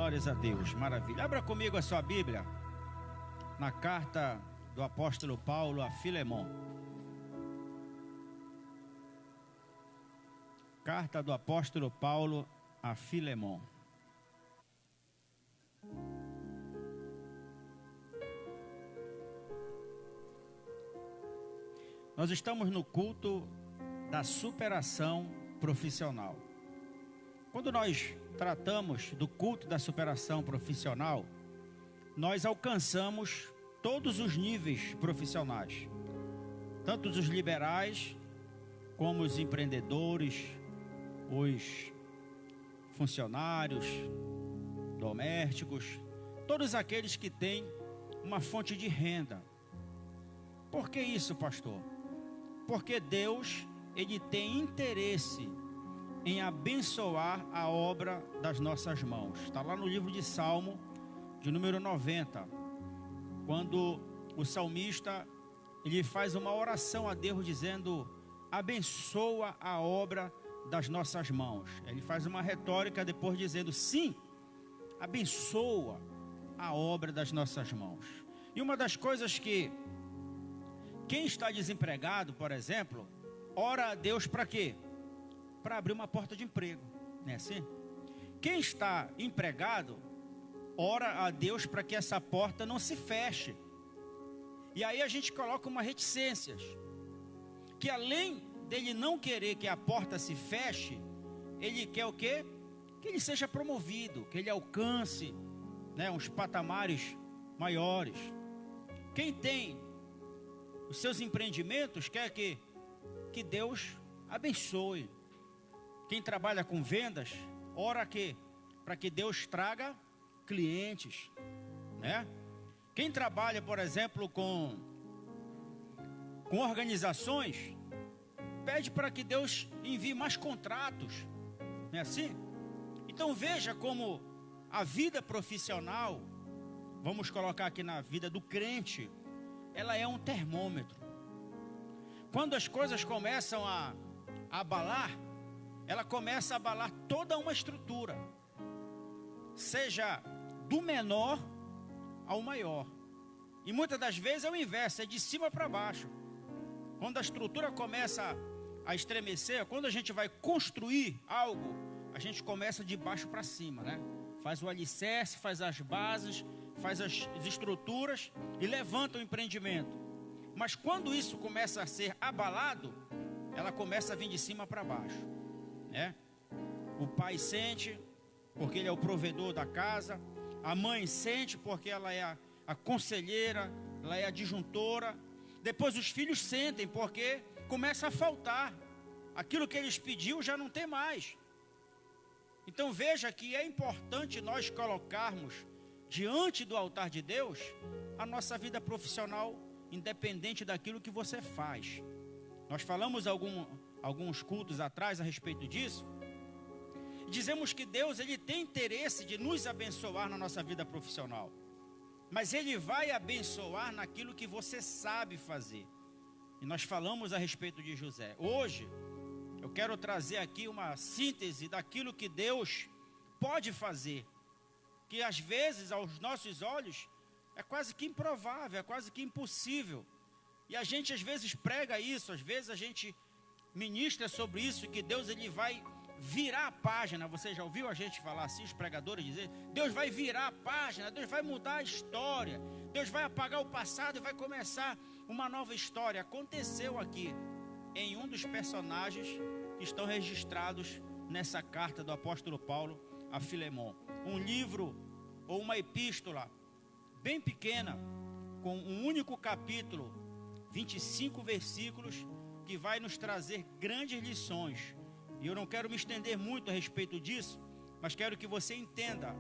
Glórias a Deus, maravilha. Abra comigo a sua Bíblia na carta do apóstolo Paulo a Filemon. Carta do apóstolo Paulo a Filemon. Nós estamos no culto da superação profissional. Quando nós tratamos do culto da superação profissional, nós alcançamos todos os níveis profissionais, tanto os liberais, como os empreendedores, os funcionários, domésticos, todos aqueles que têm uma fonte de renda. Por que isso, pastor? Porque Deus, Ele tem interesse em abençoar a obra das nossas mãos. Está lá no livro de Salmo, de número 90, quando o salmista, ele faz uma oração a Deus dizendo: abençoa a obra das nossas mãos. Ele faz uma retórica depois dizendo: sim, abençoa a obra das nossas mãos. E uma das coisas que quem está desempregado, por exemplo, ora a Deus para quê? Para abrir uma porta de emprego, não é assim? Quem está empregado, ora a Deus para que essa porta não se feche. E aí a gente coloca uma reticências, que além dele não querer que a porta se feche, ele quer o quê? Que ele seja promovido, que ele alcance, né, uns patamares maiores. Quem tem os seus empreendimentos quer que Deus abençoe. Quem trabalha com vendas, ora para que Deus traga clientes, né? Quem trabalha, por exemplo, com organizações, pede para que Deus envie mais contratos, não é assim? Então veja como a vida profissional, vamos colocar aqui na vida do crente, ela é um termômetro. Quando as coisas começam a abalar, ela começa a abalar toda uma estrutura, seja do menor ao maior. E muitas das vezes é o inverso, é de cima para baixo. Quando a estrutura começa a estremecer, quando a gente vai construir algo, a gente começa de baixo para cima, né? Faz o alicerce, faz as bases, faz as estruturas e levanta o empreendimento. Mas quando isso começa a ser abalado, ela começa a vir de cima para baixo, né? O pai sente, porque ele é o provedor da casa. A mãe sente, porque ela é a conselheira, ela é a disjuntora. Depois os filhos sentem, porque começa a faltar. Aquilo que eles pediam já não tem mais. Então veja que é importante nós colocarmos diante do altar de Deus a nossa vida profissional, independente daquilo que você faz. Nós falamos alguns cultos atrás a respeito disso. Dizemos que Deus, Ele tem interesse de nos abençoar na nossa vida profissional, mas Ele vai abençoar naquilo que você sabe fazer. E nós falamos a respeito de José. Hoje eu quero trazer aqui uma síntese daquilo que Deus pode fazer, que às vezes aos nossos olhos é quase que improvável, é quase que impossível. E a gente às vezes prega isso, às vezes a gente ministra sobre isso, que Deus, Ele vai virar a página. Você já ouviu a gente falar assim, os pregadores dizer: Deus vai virar a página, Deus vai mudar a história, Deus vai apagar o passado e vai começar uma nova história. Aconteceu aqui em um dos personagens que estão registrados nessa carta do apóstolo Paulo a Filemon. Um livro ou uma epístola bem pequena, com um único capítulo, 25 versículos, que vai nos trazer grandes lições. E eu não quero me estender muito a respeito disso, mas quero que você entenda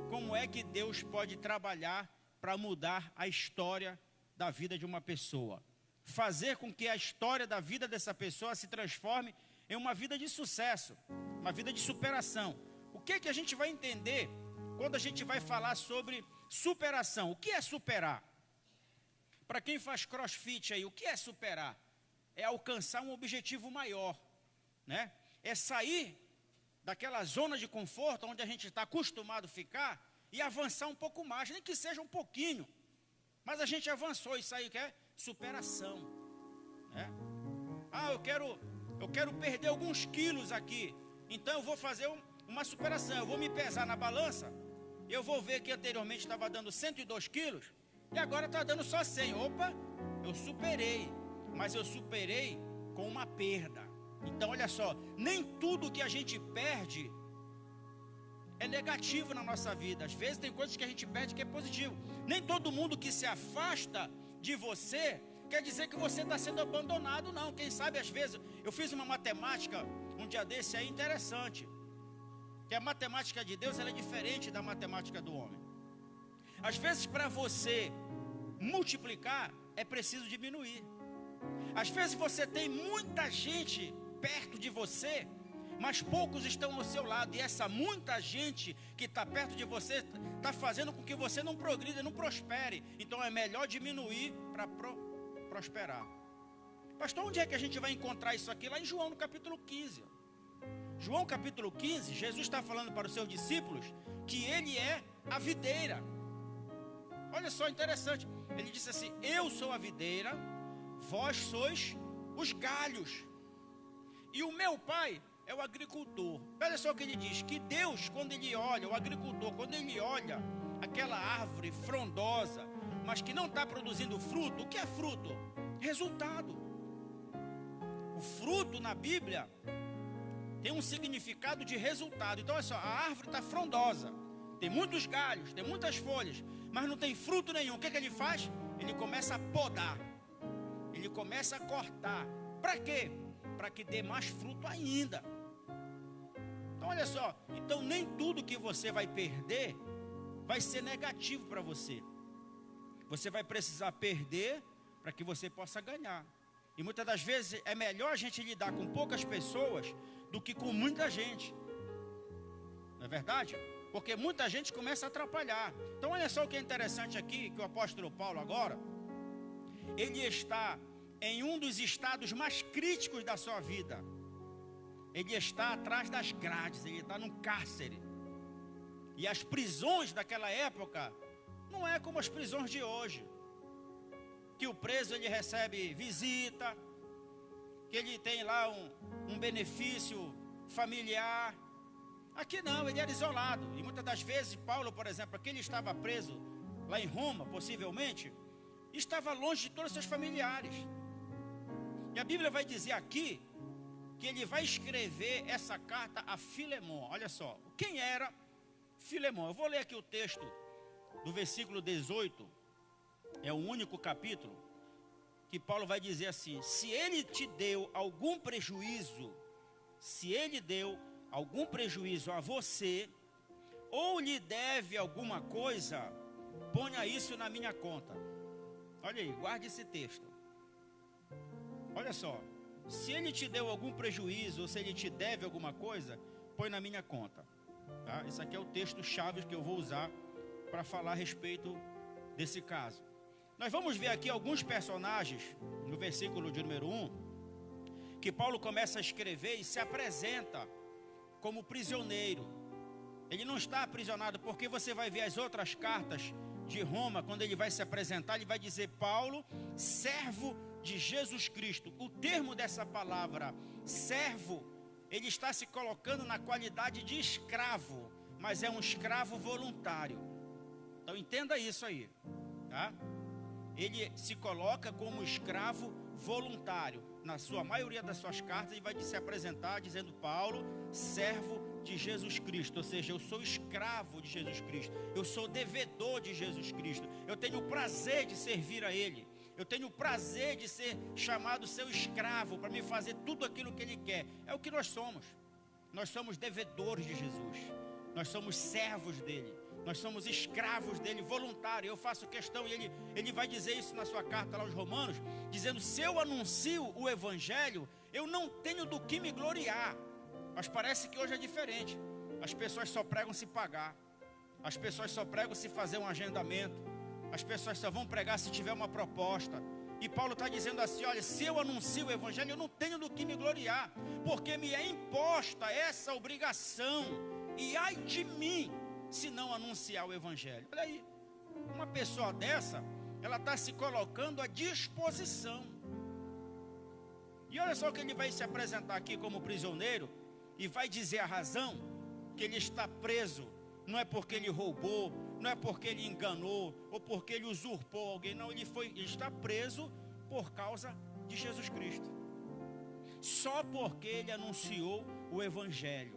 como é que Deus pode trabalhar para mudar a história da vida de uma pessoa. Fazer com que a história da vida dessa pessoa se transforme em uma vida de sucesso, uma vida de superação. O que é que a gente vai entender quando a gente vai falar sobre superação? O que é superar? Para quem faz crossfit aí, o que é superar? É alcançar um objetivo maior, né? É sair daquela zona de conforto onde a gente está acostumado a ficar e avançar um pouco mais, nem que seja um pouquinho. Mas a gente avançou, isso aí que é superação, né? Ah, eu quero perder alguns quilos aqui, então eu vou fazer uma superação, eu vou me pesar na balança, eu vou ver que anteriormente estava dando 102 quilos, e agora está dando só 100, opa, eu superei, mas eu superei com uma perda. Então olha só, nem tudo que a gente perde é negativo na nossa vida. Às vezes tem coisas que a gente perde que é positivo. Nem todo mundo que se afasta de você quer dizer que você está sendo abandonado, não. Quem sabe às vezes, eu fiz uma matemática um dia desse aí interessante, que a matemática de Deus ela é diferente da matemática do homem. Às vezes para você multiplicar é preciso diminuir. Às vezes você tem muita gente perto de você, mas poucos estão ao seu lado, e essa muita gente que está perto de você está fazendo com que você não progrida, não prospere. Então é melhor diminuir para prosperar. Pastor, onde é que a gente vai encontrar isso aqui? Lá em João no capítulo 15. João capítulo 15, Jesus está falando para os seus discípulos que ele é a videira. Olha só, interessante. Ele disse assim: eu sou a videira, vós sois os galhos, e o meu pai é o agricultor. Olha só o que ele diz, que Deus, quando ele olha, o agricultor, quando ele olha aquela árvore frondosa, mas que não está produzindo fruto, o que é fruto? Resultado. O fruto na Bíblia tem um significado de resultado. Então olha só, a árvore está frondosa, tem muitos galhos, tem muitas folhas, mas não tem fruto nenhum. O que ele faz? Ele começa a podar, ele começa a cortar. Para quê? Para que dê mais fruto ainda. Então olha só, então nem tudo que você vai perder vai ser negativo para você. Você vai precisar perder para que você possa ganhar. E muitas das vezes é melhor a gente lidar com poucas pessoas do que com muita gente. Não é verdade? Porque muita gente começa a atrapalhar. Então olha só o que é interessante aqui, que o apóstolo Paulo agora, ele está em um dos estados mais críticos da sua vida. Ele está atrás das grades, ele está num cárcere. E as prisões daquela época não é como as prisões de hoje, que o preso ele recebe visita, que ele tem lá um benefício familiar. Aqui não, ele era isolado. E muitas das vezes Paulo, por exemplo, aqui ele estava preso lá em Roma, possivelmente, estava longe de todos os seus familiares. E a Bíblia vai dizer aqui que ele vai escrever essa carta a Filemon. Olha só, quem era Filemon? Eu vou ler aqui o texto do versículo 18. É o único capítulo que Paulo vai dizer assim: se ele te deu algum prejuízo, se ele deu algum prejuízo a você, ou lhe deve alguma coisa, ponha isso na minha conta. Olha aí, guarde esse texto. Olha só, se ele te deu algum prejuízo, ou se ele te deve alguma coisa, põe na minha conta, tá? Esse aqui é o texto chave que eu vou usar para falar a respeito desse caso. Nós vamos ver aqui alguns personagens, no versículo de número 1, que Paulo começa a escrever e se apresenta como prisioneiro. Ele não está aprisionado, porque você vai ver as outras cartas de Roma, quando ele vai se apresentar, ele vai dizer: Paulo, servo de Jesus Cristo. O termo dessa palavra, servo, ele está se colocando na qualidade de escravo, mas é um escravo voluntário. Então entenda isso aí, tá? Ele se coloca como escravo voluntário. Na sua maioria das suas cartas, ele vai se apresentar dizendo: Paulo, servo de Jesus Cristo. Ou seja, eu sou escravo de Jesus Cristo, eu sou devedor de Jesus Cristo, eu tenho o prazer de servir a Ele, eu tenho o prazer de ser chamado seu escravo, para me fazer tudo aquilo que Ele quer. É o que nós somos. Nós somos devedores de Jesus, nós somos servos dEle, nós somos escravos dEle, voluntários. Eu faço questão, e ele vai dizer isso na sua carta lá aos Romanos, dizendo: se eu anuncio o Evangelho, eu não tenho do que me gloriar. Mas parece que hoje é diferente. As pessoas só pregam se pagar, as pessoas só pregam se fazer um agendamento, as pessoas só vão pregar se tiver uma proposta. E Paulo está dizendo assim: olha, se eu anuncio o Evangelho, eu não tenho do que me gloriar, porque me é imposta essa obrigação. E ai de mim se não anunciar o evangelho? Olha aí, uma pessoa dessa, ela está se colocando à disposição. E olha só que ele vai se apresentar aqui como prisioneiro e vai dizer a razão que ele está preso. Não é porque ele roubou, não é porque ele enganou ou porque ele usurpou alguém, não, ele está preso por causa de Jesus Cristo. Só porque ele anunciou o evangelho,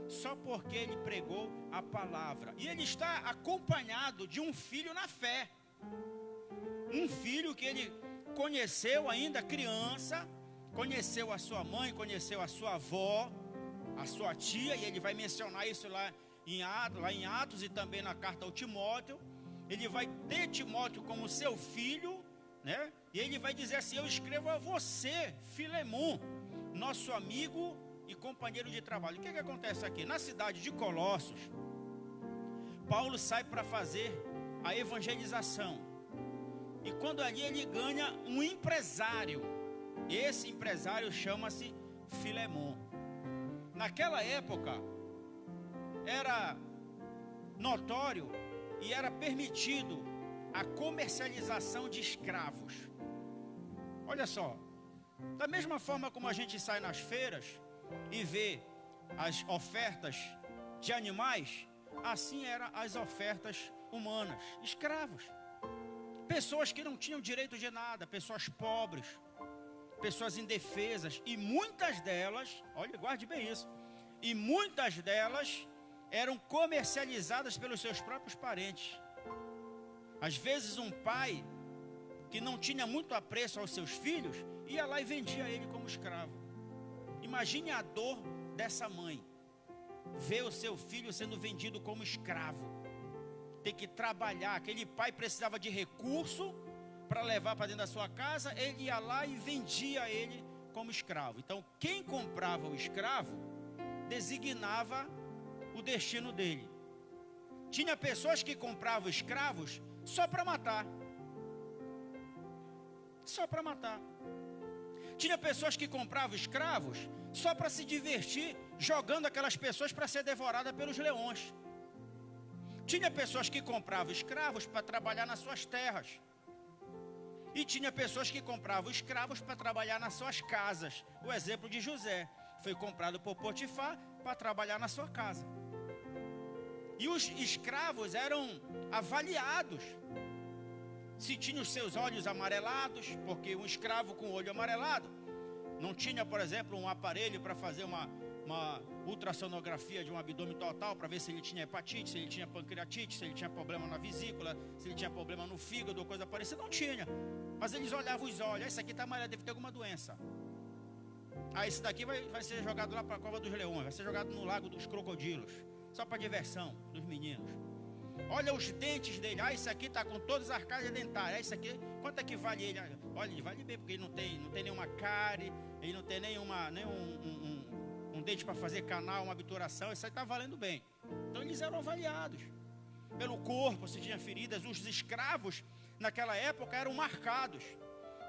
só porque ele pregou a palavra. E ele está acompanhado de um filho na fé. Um filho que ele conheceu ainda criança, conheceu a sua mãe, conheceu a sua avó, a sua tia, e ele vai mencionar isso lá em Atos e também na carta ao Timóteo. Ele vai ter Timóteo como seu filho, né? E ele vai dizer assim: eu escrevo a você, Filemon, nosso amigo e companheiro de trabalho. O que acontece aqui? Na cidade de Colossos, Paulo sai para fazer a evangelização. E quando ali ele ganha um empresário. Esse empresário chama-se Filemon. Naquela época, era notório e era permitido a comercialização de escravos. Olha só, da mesma forma como a gente sai nas feiras e vê as ofertas de animais, assim eram as ofertas humanas, escravos. Pessoas que não tinham direito de nada, pessoas pobres, pessoas indefesas, e muitas delas, olha, guarde bem isso, e muitas delas eram comercializadas pelos seus próprios parentes. Às vezes um pai que não tinha muito apreço aos seus filhos, ia lá e vendia ele como escravo. Imagine a dor dessa mãe, ver o seu filho sendo vendido como escravo, ter que trabalhar. Aquele pai precisava de recurso para levar para dentro da sua casa, ele ia lá e vendia ele como escravo. Então quem comprava o escravo designava o destino dele. Tinha pessoas que compravam escravos só para matar. Só para matar. Tinha pessoas que compravam escravos só para se divertir, jogando aquelas pessoas para ser devorada pelos leões. Tinha pessoas que compravam escravos para trabalhar nas suas terras. E tinha pessoas que compravam escravos para trabalhar nas suas casas. O exemplo de José foi comprado por Potifar para trabalhar na sua casa. E os escravos eram avaliados. Se tinha os seus olhos amarelados, porque um escravo com o olho amarelado não tinha, por exemplo, um aparelho para fazer uma ultrassonografia de um abdômen total para ver se ele tinha hepatite, se ele tinha pancreatite, se ele tinha problema na vesícula, se ele tinha problema no fígado ou coisa parecida. Não tinha. Mas eles olhavam os olhos: esse aqui está amarelo, deve ter alguma doença. Esse daqui vai ser jogado lá para a cova dos leões, vai ser jogado no lago dos crocodilos, só para diversão dos meninos. Olha os dentes dele: esse aqui está com todas as arcárias dentárias. Esse aqui, quanto é que vale ele? Olha, ele vale bem, porque ele não tem nenhuma cárie, ele não tem nenhum dente para fazer canal, uma obturação. Isso aí está valendo bem. Então eles eram avaliados pelo corpo, se tinha feridas. Os escravos naquela época eram marcados.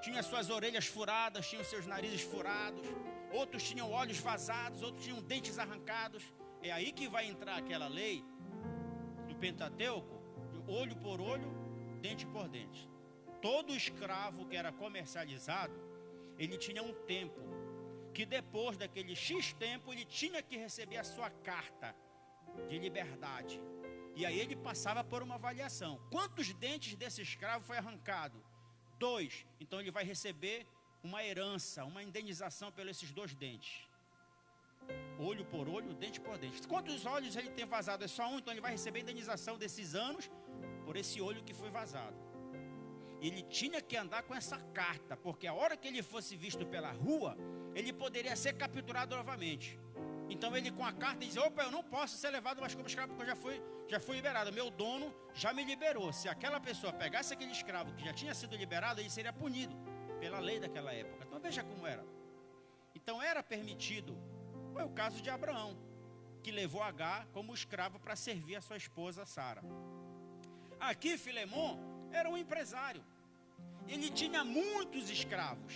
Tinha suas orelhas furadas, tinham seus narizes furados, outros tinham olhos vazados, outros tinham dentes arrancados. É aí que vai entrar aquela lei do Pentateuco, de olho por olho, dente por dente. Todo escravo que era comercializado, ele tinha um tempo, que depois daquele X tempo, ele tinha que receber a sua carta de liberdade. E aí ele passava por uma avaliação. Quantos dentes desse escravo foi arrancado? 2. Então ele vai receber uma herança, uma indenização pelos esses 2 dentes. Olho por olho, dente por dente. Quantos olhos ele tem vazado? É só um, então ele vai receber a indenização desses anos por esse olho que foi vazado. Ele tinha que andar com essa carta, porque a hora que ele fosse visto pela rua, ele poderia ser capturado novamente. Então ele, com a carta, diz: opa, eu não posso ser levado mais como escravo, porque eu já fui liberado, meu dono já me liberou. Se aquela pessoa pegasse aquele escravo que já tinha sido liberado, ele seria punido pela lei daquela época. Então veja como era. Então era permitido. Foi o caso de Abraão, que levou Agar como escravo para servir a sua esposa Sara. Aqui Filemon era um empresário. Ele tinha muitos escravos.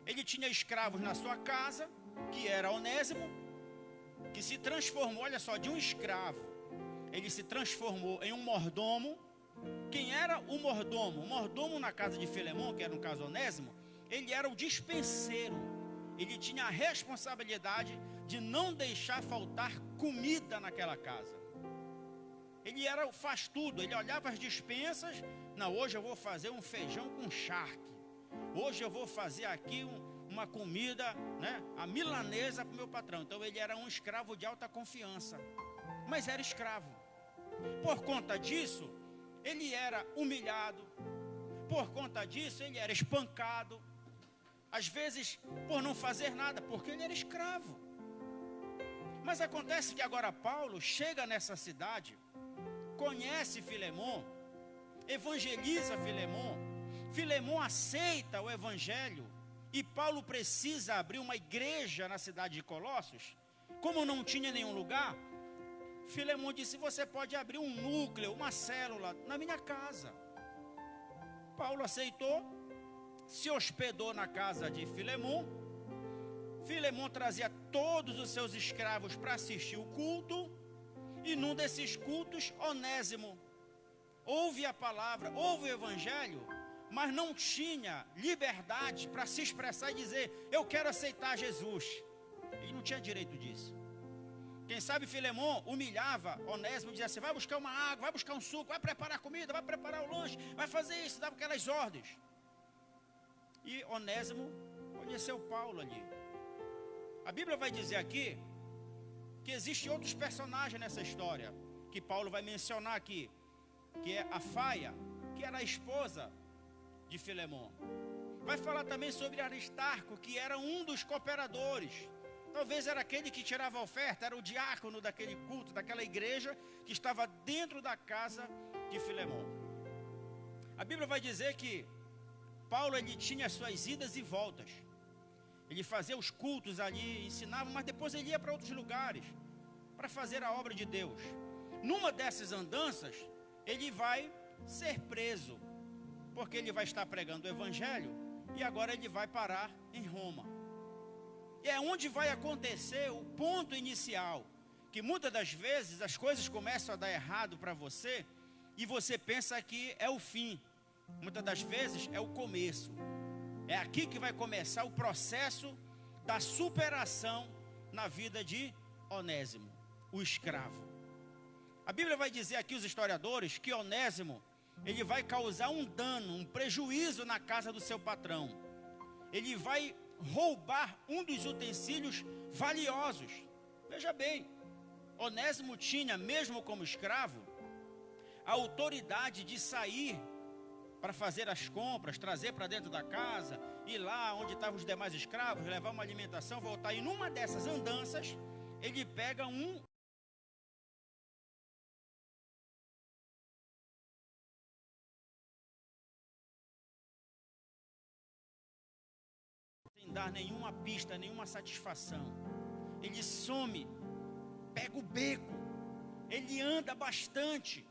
Ele tinha escravos na sua casa, que era Onésimo, que se transformou, olha só, de um escravo ele se transformou em um mordomo. Quem era o mordomo? O mordomo na casa de Filemon, que era no caso Onésimo, ele era o dispenseiro. Ele tinha a responsabilidade de não deixar faltar comida naquela casa. Ele era o faz tudo, ele olhava as dispensas. Não, hoje eu vou fazer um feijão com charque. Hoje eu vou fazer aqui uma comida, né, a milanesa para o meu patrão. Então ele era um escravo de alta confiança, mas era escravo. Por conta disso, ele era humilhado. Por conta disso, ele era espancado. Às vezes, por não fazer nada, porque ele era escravo. Mas acontece que agora Paulo chega nessa cidade, conhece Filemon, evangeliza Filemon. Filemon aceita o evangelho e Paulo precisa abrir uma igreja na cidade de Colossos. Como não tinha nenhum lugar, Filemon disse: você pode abrir um núcleo, uma célula na minha casa. Paulo aceitou, se hospedou na casa de Filemon. Filemon trazia todos os seus escravos para assistir o culto. E num desses cultos, Onésimo ouve a palavra, ouve o evangelho, mas não tinha liberdade para se expressar e dizer: eu quero aceitar Jesus. Ele não tinha direito disso. Quem sabe Filemon humilhava Onésimo, dizia assim: vai buscar uma água, vai buscar um suco, vai preparar comida, vai preparar o lanche, vai fazer isso, dava aquelas ordens. E Onésimo conheceu Paulo ali. A Bíblia vai dizer aqui que existem outros personagens nessa história, que Paulo vai mencionar aqui, que é a Faia, que era a esposa de Filemon. Vai falar também sobre Aristarco, que era um dos cooperadores. Talvez era aquele que tirava a oferta, era o diácono daquele culto, daquela igreja que estava dentro da casa de Filemon. A Bíblia vai dizer que Paulo, ele tinha suas idas e voltas. Ele fazia os cultos ali, ensinava, mas depois ele ia para outros lugares para fazer a obra de Deus. Numa dessas andanças, ele vai ser preso, porque ele vai estar pregando o evangelho e agora ele vai parar em Roma. E é onde vai acontecer o ponto inicial, que muitas das vezes as coisas começam a dar errado para você e você pensa que é o fim. Muitas das vezes é o começo. É aqui que vai começar o processo da superação na vida de Onésimo, o escravo. A Bíblia vai dizer aqui, os historiadores, que Onésimo, ele vai causar um dano, um prejuízo na casa do seu patrão. Ele vai roubar um dos utensílios valiosos. Veja bem, Onésimo tinha, mesmo como escravo, a autoridade de sair para fazer as compras, trazer para dentro da casa, ir lá onde estavam os demais escravos, levar uma alimentação, voltar. E numa dessas andanças, ele pega um sem dar nenhuma pista, nenhuma satisfação. Ele some, pega o beco, ele anda bastante,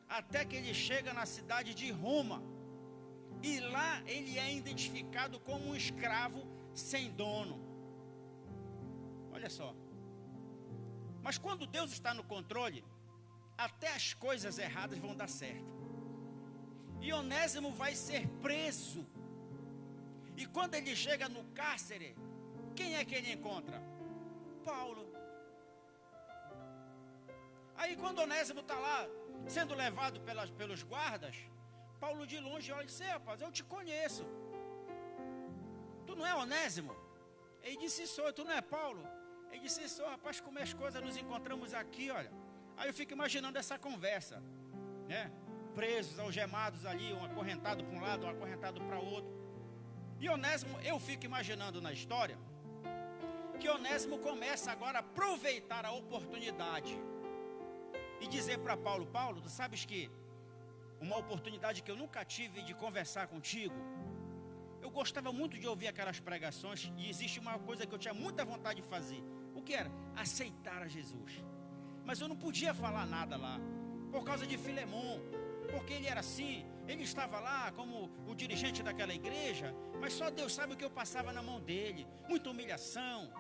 até que ele chega na cidade de Roma. E lá ele é identificado como um escravo sem dono. Olha só. Mas quando Deus está no controle, até as coisas erradas vão dar certo. E Onésimo vai ser preso. E quando ele chega no cárcere, quem é que ele encontra? Paulo. Aí quando Onésimo está lá, sendo levado pelos guardas, Paulo de longe olha e diz: rapaz, eu te conheço. Tu não é Onésimo? Ele disse: sou. Tu não é Paulo? Ele disse: sou. Rapaz, como as coisas, nos encontramos aqui, olha. Aí eu fico imaginando essa conversa, né? Presos, algemados ali, um acorrentado para um lado, um acorrentado para outro. E Onésimo, eu fico imaginando na história, que Onésimo começa agora a aproveitar a oportunidade e dizer para Paulo: Paulo, tu sabes que uma oportunidade que eu nunca tive de conversar contigo, eu gostava muito de ouvir aquelas pregações, e existe uma coisa que eu tinha muita vontade de fazer. O que era? Aceitar a Jesus. Mas eu não podia falar nada lá, por causa de Filemon, porque ele era assim, ele estava lá como o dirigente daquela igreja, mas só Deus sabe o que eu passava na mão dele. Muita humilhação,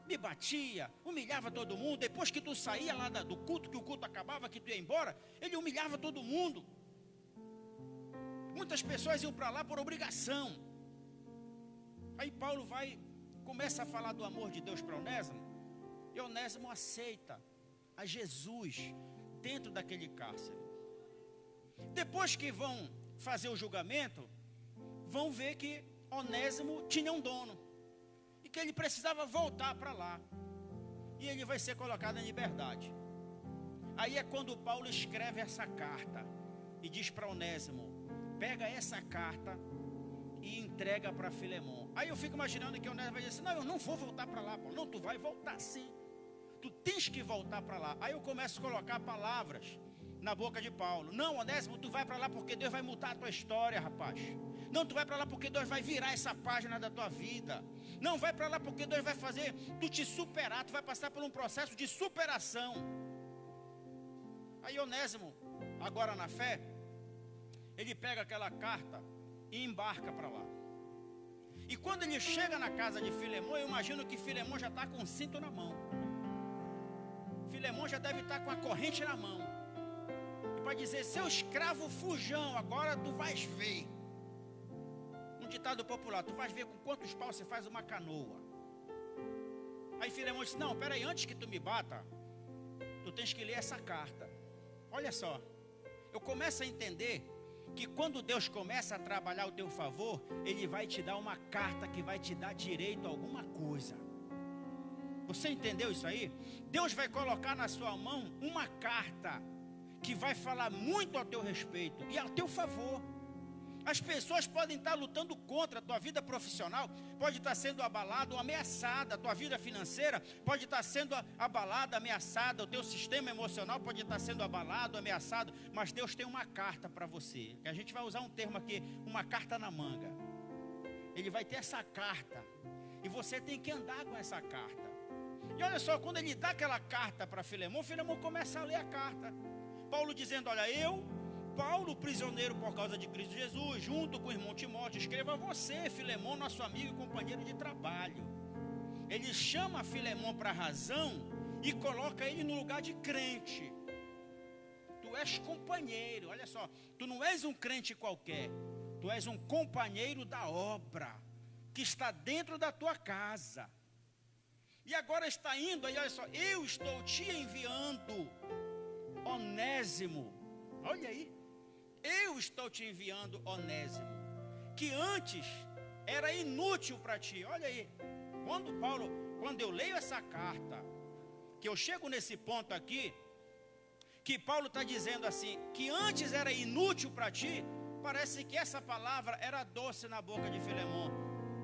me batia, humilhava todo mundo. Depois que tu saía lá do culto, que o culto acabava, acabava, que tu ia embora, ele humilhava todo mundo. Muitas pessoas iam para lá por obrigação. Aí Paulo começa a falar do amor de Deus para Onésimo, e Onésimo aceita a Jesus dentro daquele cárcere. Depois que vão fazer o julgamento, vão ver que Onésimo tinha um dono, e que ele precisava voltar para lá, e ele vai ser colocado em liberdade. Aí é quando Paulo escreve essa carta, e diz para Onésimo, pega essa carta e entrega para Filemon. Aí eu fico imaginando que Onésimo vai dizer assim, não, eu não vou voltar para lá, Paulo. Não, tu vai voltar sim, tu tens que voltar para lá. Aí eu começo a colocar palavras na boca de Paulo. Não, Onésimo, tu vai para lá porque Deus vai mudar a tua história, rapaz. Não, tu vai para lá porque Deus vai virar essa página da tua vida. Não, vai para lá porque Deus vai fazer tu te superar, tu vai passar por um processo de superação. Aí Onésimo, agora na fé, ele pega aquela carta e embarca para lá. E quando ele chega na casa de Filemon, eu imagino que Filemon já está com um cinto na mão. Filemon já deve estar com a corrente na mão. E para dizer, seu escravo fujão, agora tu vais ver. Um ditado popular, tu vais ver com quantos paus você faz uma canoa. Aí Filemon disse, não, peraí, antes que tu me bata, tu tens que ler essa carta. Olha só, eu começo a entender que quando Deus começa a trabalhar ao teu favor, Ele vai te dar uma carta que vai te dar direito a alguma coisa. Você entendeu isso aí? Deus vai colocar na sua mão uma carta que vai falar muito a teu respeito e a teu favor. As pessoas podem estar lutando contra a tua vida profissional, pode estar sendo abalada ou ameaçada, a tua vida financeira pode estar sendo abalada, ameaçada, o teu sistema emocional pode estar sendo abalado, ameaçado, mas Deus tem uma carta para você, que a gente vai usar um termo aqui, uma carta na manga. Ele vai ter essa carta, e você tem que andar com essa carta. E olha só, quando ele dá aquela carta para Filemon, Filemon começa a ler a carta. Paulo dizendo, olha, Paulo, prisioneiro por causa de Cristo Jesus, junto com o irmão Timóteo, escreva a você, Filemon, nosso amigo e companheiro de trabalho. Ele chama Filemon para a razão e coloca ele no lugar de crente. Tu és companheiro, olha só, tu não és um crente qualquer, tu és um companheiro da obra, que está dentro da tua casa. E agora está indo, aí olha só, eu estou te enviando, Onésimo, olha aí. Eu estou te enviando Onésimo, que antes era inútil para ti. Olha aí, quando eu leio essa carta, que eu chego nesse ponto aqui, que Paulo está dizendo assim, que antes era inútil para ti, parece que essa palavra era doce na boca de Filemon.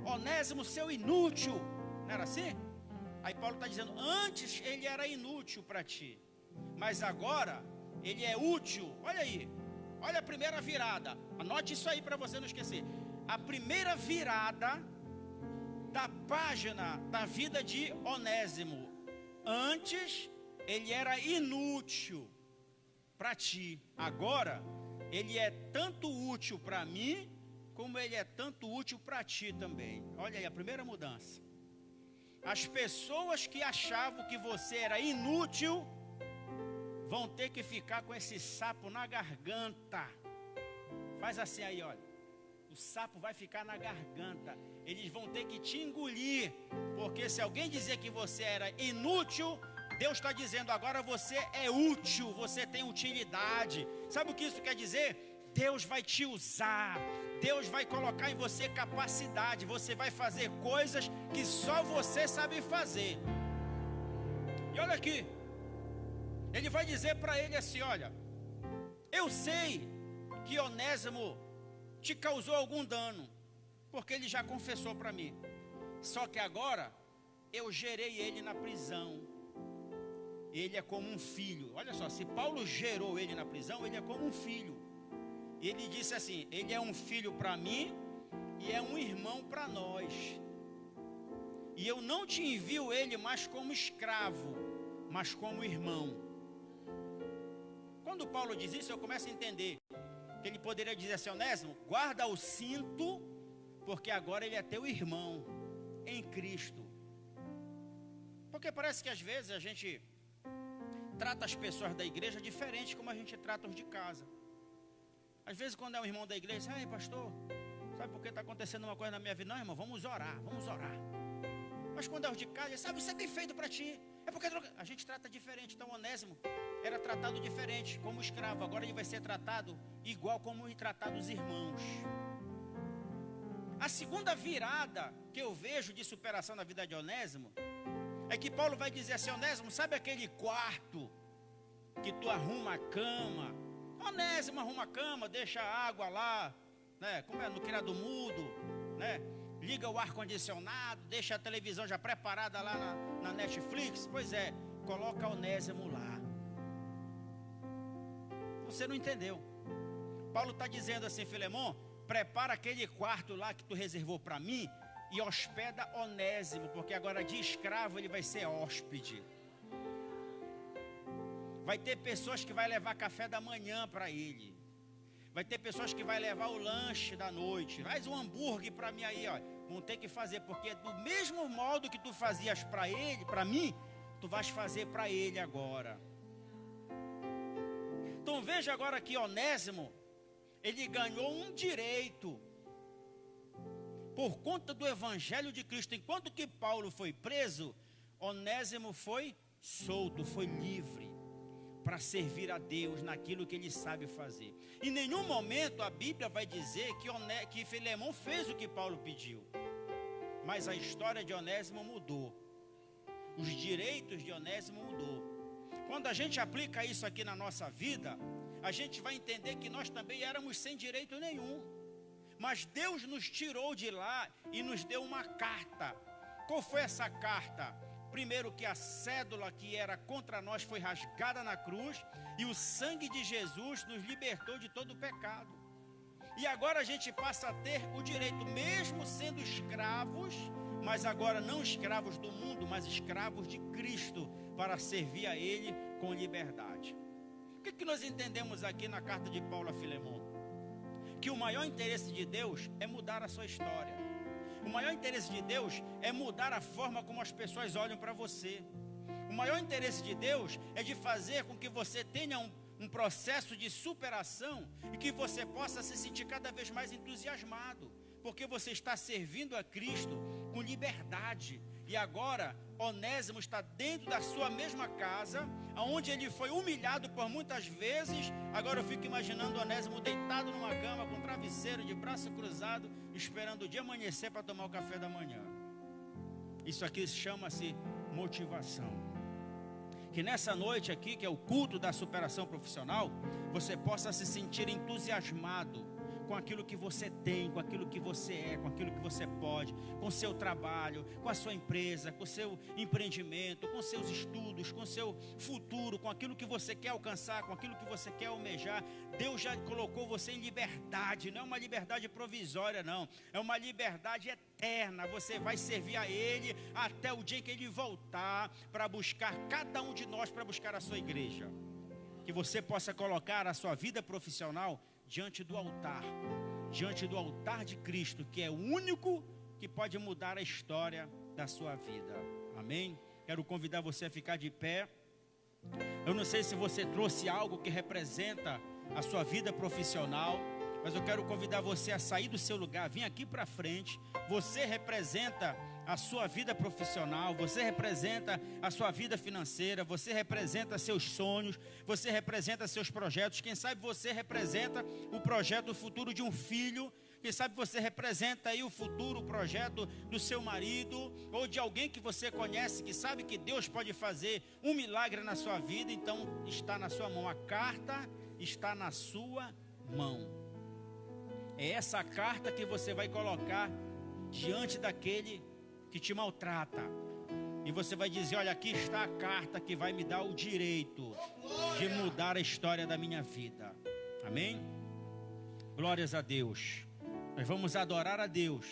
Onésimo, seu inútil, não era assim? Aí Paulo está dizendo, antes ele era inútil para ti, mas agora ele é útil. Olha aí. Olha a primeira virada, anote isso aí para você não esquecer. A primeira virada da página da vida de Onésimo. Antes ele era inútil para ti, agora ele é tanto útil para mim, como ele é tanto útil para ti também. Olha aí a primeira mudança. As pessoas que achavam que você era inútil vão ter que ficar com esse sapo na garganta. Faz assim aí, olha. O sapo vai ficar na garganta. Eles vão ter que te engolir. Porque se alguém dizer que você era inútil, Deus está dizendo agora você é útil, você tem utilidade. Sabe o que isso quer dizer? Deus vai te usar. Deus vai colocar em você capacidade. Você vai fazer coisas que só você sabe fazer. E olha aqui. Ele vai dizer para ele assim, olha, eu sei que Onésimo te causou algum dano, porque ele já confessou para mim. Só que agora eu gerei ele na prisão. Ele é como um filho. Olha só, se Paulo gerou ele na prisão, ele é como um filho. E ele disse assim, ele é um filho para mim e é um irmão para nós. E eu não te envio ele mais como escravo, mas como irmão. Quando Paulo diz isso, eu começo a entender que ele poderia dizer assim, Onésimo, guarda o cinto, porque agora ele é teu irmão em Cristo. Porque parece que às vezes a gente trata as pessoas da igreja diferente como a gente trata os de casa. Às vezes quando é um irmão da igreja, ai pastor, sabe por que está acontecendo uma coisa na minha vida? Não, irmão, vamos orar, vamos orar. Mas quando é os de casa, sabe, isso é bem feito para ti. É porque a gente trata diferente. Então Onésimo era tratado diferente, como escravo. Agora ele vai ser tratado igual como tratados os irmãos. A segunda virada que eu vejo de superação na vida de Onésimo é que Paulo vai dizer assim: Onésimo, sabe aquele quarto que tu arruma a cama? Onésimo arruma a cama, deixa a água lá, né? Como é no criado mudo, né? Liga o ar-condicionado, deixa a televisão já preparada lá na Netflix. Pois é, coloca Onésimo lá. Você não entendeu. Paulo está dizendo assim: Filemon, prepara aquele quarto lá que tu reservou para mim e hospeda Onésimo, porque agora de escravo ele vai ser hóspede. Vai ter pessoas que vai levar café da manhã para ele. Vai ter pessoas que vai levar o lanche da noite. Faz um hambúrguer para mim aí, ó. Vão ter que fazer, porque do mesmo modo que tu fazias para ele, para mim, tu vais fazer para ele agora. Então veja agora que Onésimo, ele ganhou um direito por conta do evangelho de Cristo. Enquanto que Paulo foi preso, Onésimo foi solto, foi livre para servir a Deus naquilo que ele sabe fazer. Em nenhum momento a Bíblia vai dizer que Filemon fez o que Paulo pediu. Mas a história de Onésimo mudou. Os direitos de Onésimo mudou. Quando a gente aplica isso aqui na nossa vida, a gente vai entender que nós também éramos sem direito nenhum. Mas Deus nos tirou de lá e nos deu uma carta. Qual foi essa carta? Primeiro, que a cédula que era contra nós foi rasgada na cruz e o sangue de Jesus nos libertou de todo o pecado. E agora a gente passa a ter o direito, mesmo sendo escravos, mas agora não escravos do mundo, mas escravos de Cristo, para servir a Ele com liberdade. O que nós entendemos aqui na carta de Paulo a Filemon? Que o maior interesse de Deus é mudar a sua história. O maior interesse de Deus é mudar a forma como as pessoas olham para você. O maior interesse de Deus é de fazer com que você tenha um processo de superação e que você possa se sentir cada vez mais entusiasmado, porque você está servindo a Cristo com liberdade. E agora Onésimo está dentro da sua mesma casa, onde ele foi humilhado por muitas vezes. Agora eu fico imaginando Onésimo deitado numa cama com travesseiro, de braço cruzado, esperando o dia amanhecer para tomar o café da manhã. Isso aqui chama-se motivação. Que nessa noite aqui, que é o culto da superação profissional, você possa se sentir entusiasmado com aquilo que você tem, com aquilo que você é, com aquilo que você pode, com o seu trabalho, com a sua empresa, com o seu empreendimento, com seus estudos, com o seu futuro, com aquilo que você quer alcançar, com aquilo que você quer almejar. Deus já colocou você em liberdade, não é uma liberdade provisória, não, é uma liberdade eterna. Você vai servir a Ele até o dia em que Ele voltar para buscar cada um de nós, para buscar a sua igreja. Que você possa colocar a sua vida profissional diante do altar de Cristo, que é o único que pode mudar a história da sua vida. Amém? Quero convidar você a ficar de pé. Eu não sei se você trouxe algo que representa a sua vida profissional, mas eu quero convidar você a sair do seu lugar, vir aqui para frente. Você representa a sua vida profissional, você representa a sua vida financeira, você representa seus sonhos, você representa seus projetos. Quem sabe você representa o projeto futuro de um filho. Quem sabe você representa aí o futuro projeto do seu marido, ou de alguém que você conhece, que sabe que Deus pode fazer um milagre na sua vida. Então está na sua mão, a carta está na sua mão. É essa carta que você vai colocar diante daquele que te maltrata. E você vai dizer: olha, aqui está a carta que vai me dar o direito de mudar a história da minha vida. Amém? Glórias a Deus. Nós vamos adorar a Deus.